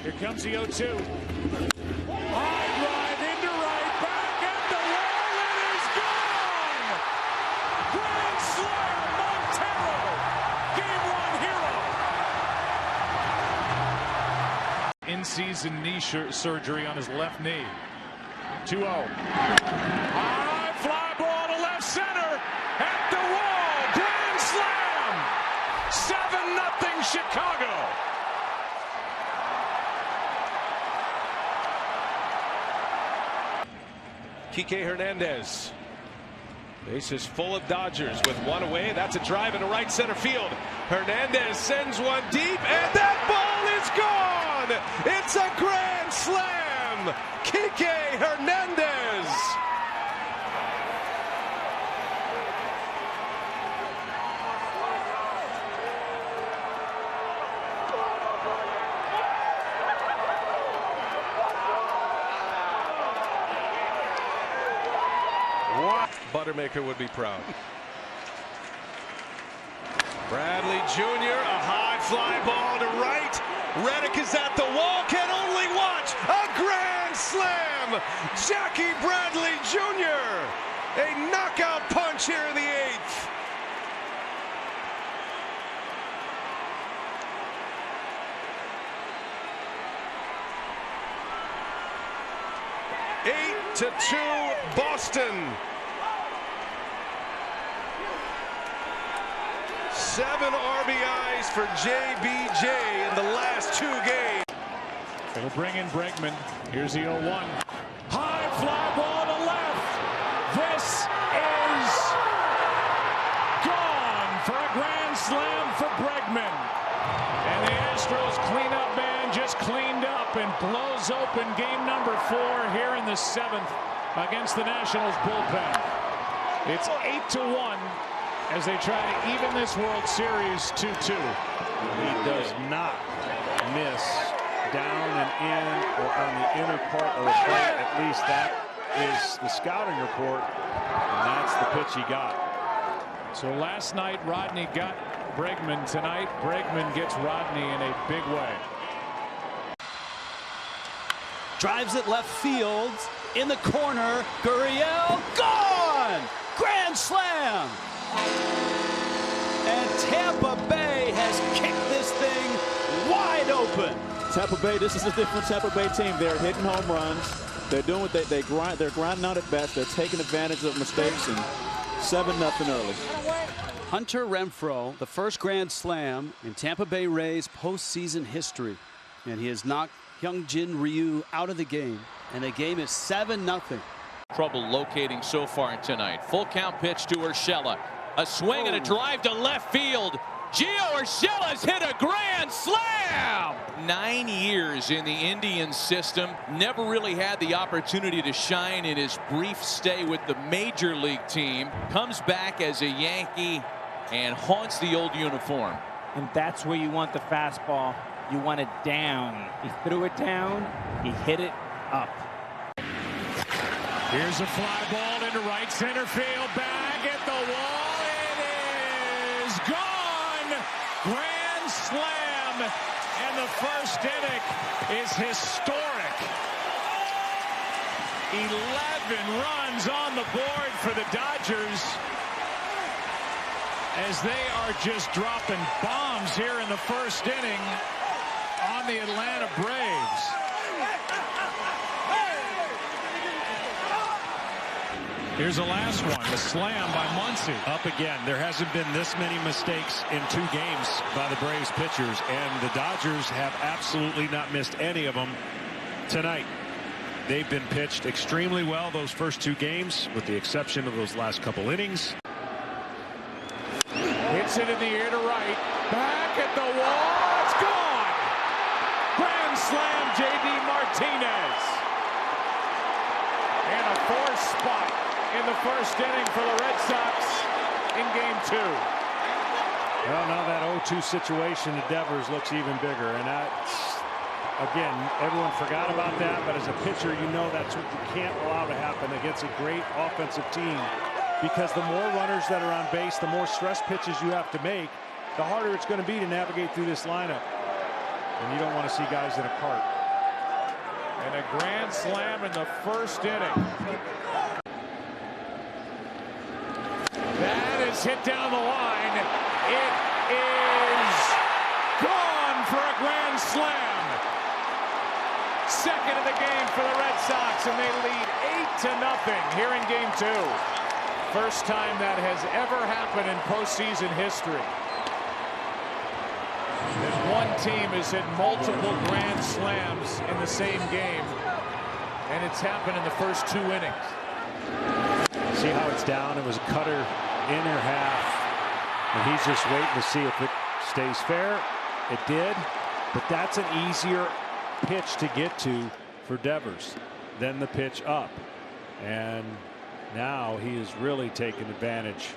Here comes the 0-2. High drive into right, back at the wall, it is gone! Grand slam, Montero! Game 1 hero! In-season knee surgery on his left knee. 2-0. High fly ball to left center. At the wall. Grand slam. 7-0 Chicago. Kike Hernandez. Base is full of Dodgers with one away. That's a drive into right center field. Hernandez sends one deep, and that ball is gone. It's a grand slam. Kike Hernandez. What? Buttermaker would be proud. Bradley Jr., a high fly ball to right. Reddick is at the wall, can only watch. A grand slam. Jackie Bradley Jr., a knockout punch here in the 8th. Eight to 2 Boston. 7 RBIs for JBJ in the last 2 games. It'll bring in Bregman. Here's the 0-1. High fly ball to left. This is gone for a grand slam for Bregman. And the Astros cleanup man just cleaned up and blows open game number 4 here in the 7th against the Nationals bullpen. It's 8-1 as they try to even this World Series 2-2. He does not miss down and in or on the inner part of the plate. At least that is the scouting report, and that's the pitch he got. So last night Rodney got Bregman. Tonight Bregman gets Rodney in a big way. Drives it left field in the corner. Gurriel gone. Grand slam. And Tampa Bay has kicked this thing wide open. Tampa Bay, this is a different Tampa Bay team. They're hitting home runs. They're doing what they're grinding out at bats. They're taking advantage of mistakes, and 7-0 early. Hunter Renfroe, the first grand slam in Tampa Bay Rays postseason history. And he has knocked Hyunjin Ryu out of the game. And the game is 7-0. Trouble locating so far tonight. Full count pitch to Urshela. A swing and a drive to left field. Gio Urshela's hit a grand slam! 9 years in the Indian system. Never really had the opportunity to shine in his brief stay with the major league team. Comes back as a Yankee and haunts the old uniform. And that's where you want the fastball. You want it down. He threw it down. He hit it up. Here's a fly ball into right center field. Back at the wall. It is gone. Grand slam. And the first inning is historic. 11 runs on the board for the Dodgers as they are just dropping bombs here in the first inning on the Atlanta Braves. Here's the last one, the slam by Muncy. Up again. There hasn't been this many mistakes in 2 games by the Braves pitchers, and the Dodgers have absolutely not missed any of them tonight. They've been pitched extremely well those first 2 games, with the exception of those last couple innings. Hits it in the air to right. Back at the wall. It's gone. Grand slam, J.D. Martinez. And a 4th spot in the first inning for the Red Sox in game 2. Well, now that 0-2 situation to Devers looks even bigger, and that's, again, everyone forgot about that, but as a pitcher, you know that's what you can't allow to happen against a great offensive team, because the more runners that are on base, the more stress pitches you have to make, the harder it's going to be to navigate through this lineup. And you don't want to see guys in a cart. And a grand slam in the first inning. That is hit down the line. It is gone for a grand slam. Second of the game for the Red Sox, and they lead 8-0 here in game 2. First time that has ever happened in postseason history. That one team has hit multiple grand slams in the same game, and it's happened in the first 2 innings. See how it's down? It was a cutter inner half, and he's just waiting to see if it stays fair. It did, but that's an easier pitch to get to for Devers than the pitch up, and now he is really taking advantage.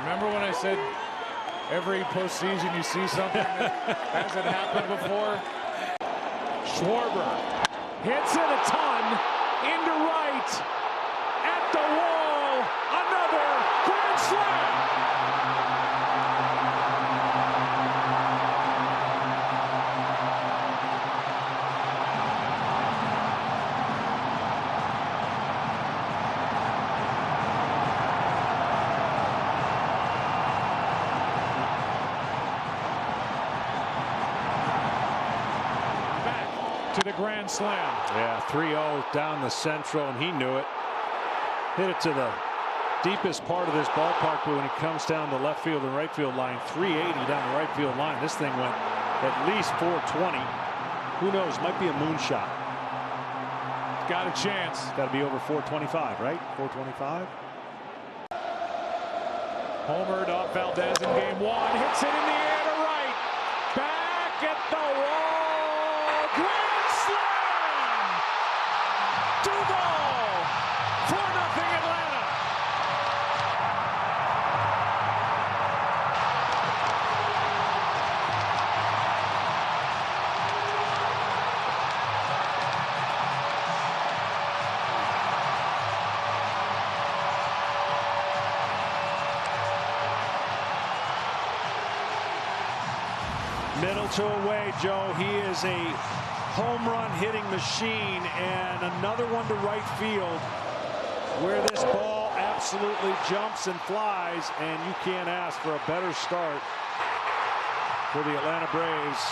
Remember when I said every postseason you see something that hasn't happened before? Schwarber hits it a ton into right at the wall. Another grand slam. To the grand slam. Yeah, 3-0 down the central, and he knew it. Hit it to the deepest part of this ballpark, but when it comes down the left field and right field line, 380 down the right field line. This thing went at least 420. Who knows? Might be a moonshot. Got a chance. Got to be over 425, right? 425. Homered off Valdez in game 1. Hits it in the air to right. Back at the wall. Grand slam. Duval. 4-0 Atlanta. Middle to away, Joe. He is a home run hitting machine, and another one to right field where this ball absolutely jumps and flies, and you can't ask for a better start for the Atlanta Braves.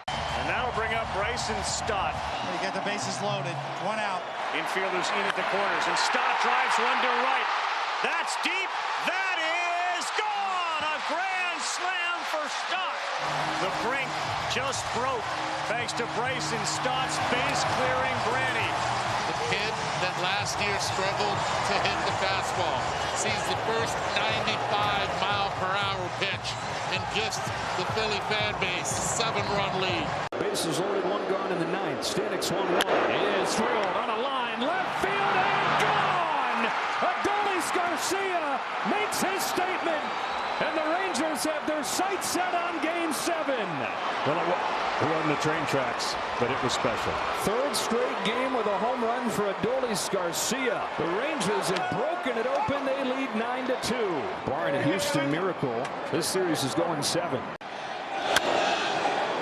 And now we'll bring up Bryson Stott. You get the bases loaded. 1 out. Infielders in at the corners, and Stott drives one to right. That's deep. That is gone. A grand slam for Stott. The brink just broke thanks to Bryson Stott's base-clearing granny. The kid that last year struggled to hit the fastball sees the first 95-mile-per-hour pitch and gives the Philly fan base a 7-run lead. Bases loaded, 1 gone in the 9th. Stanix 1-1. Is thrilled on a line, left field and gone. Adolis Garcia makes his statement, and the Rangers have their sights set on Game 7. Well, it wasn't the train tracks, but it was special. 3rd straight game with a home run for Adolis Garcia. The Rangers have broken it open. They lead 9-2. Barring a Houston miracle, this series is going 7.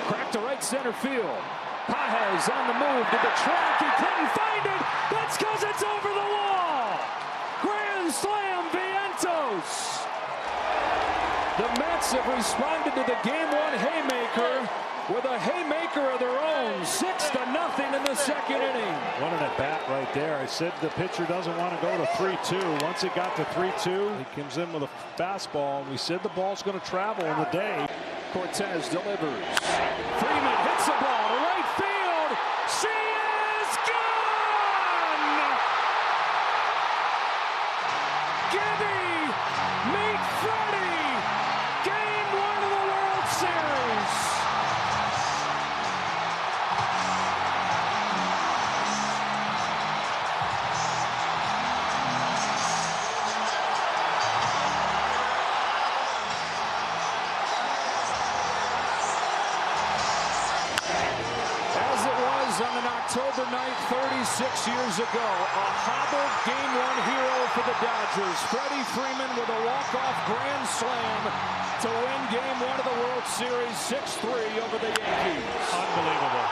Crack to right center field. Pages on the move to the track. He couldn't find it. That's because it's over the wall. Grand slam, Vientos. The Mets have responded to the Game 1 haymaker with a haymaker of their own. 6-0 in the 2nd inning. What an at-bat right there. I said the pitcher doesn't want to go to 3-2. Once it got to 3-2, he comes in with a fastball. We said the ball's going to travel in the day. Cortez delivers. Freeman hits the ball to right field. She is gone! Gibby, meet Freddie. Game 1 of the World Series. On an October night 36 years ago, a hobbled Game 1 hero for the Dodgers. Freddie Freeman with a walk-off grand slam to win Game 1 of the World Series 6-3 over the Yankees. Unbelievable.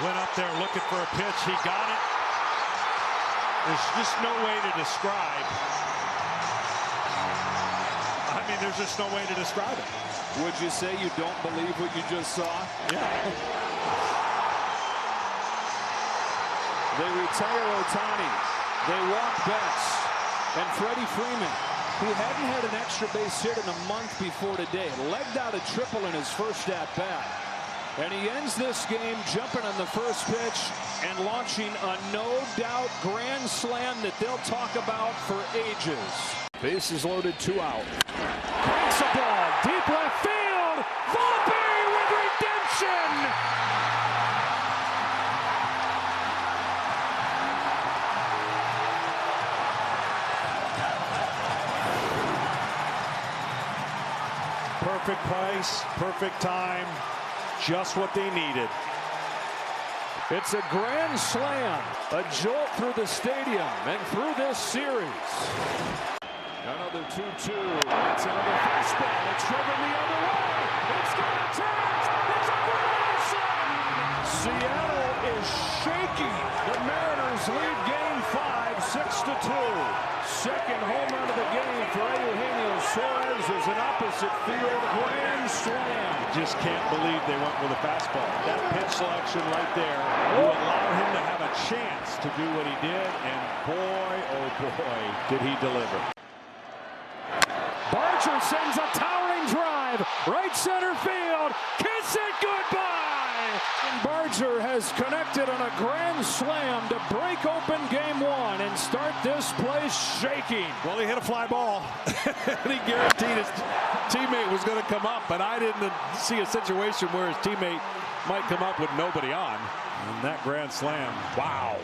Went up there looking for a pitch. He got it. There's just no way to describe. I mean, there's just no way to describe it. Would you say you don't believe what you just saw? Yeah. They retire Ohtani. They walk Betts. And Freddie Freeman, who hadn't had an extra base hit in a month before today, legged out a triple in his first at-bat. And he ends this game jumping on the first pitch and launching a no-doubt grand slam that they'll talk about for ages. Bases loaded, 2 out. Breaks a ball, deep left field. Volpe with redemption. Perfect price, perfect time, just what they needed. It's a grand slam, a jolt through the stadium and through this series. Another 2-2. It's another fastball. It's driven the other way. It's got a chance. It's a grand slam. Seattle is shaking. The Mariners lead Game 5, 6-2. Second home run of the game for Eugenio Suarez is an opposite field grand slam. Just can't believe they went with a fastball. That pitch selection right there will allow him to have a chance to do what he did, and boy, oh boy, did he deliver. Barger sends a towering drive, right center field, kiss it goodbye! And Barger has connected on a grand slam to break open Game 1 and start this place shaking. Well, he hit a fly ball, and he guaranteed his teammate was going to come up, but I didn't see a situation where his teammate might come up with nobody on. And that grand slam, wow.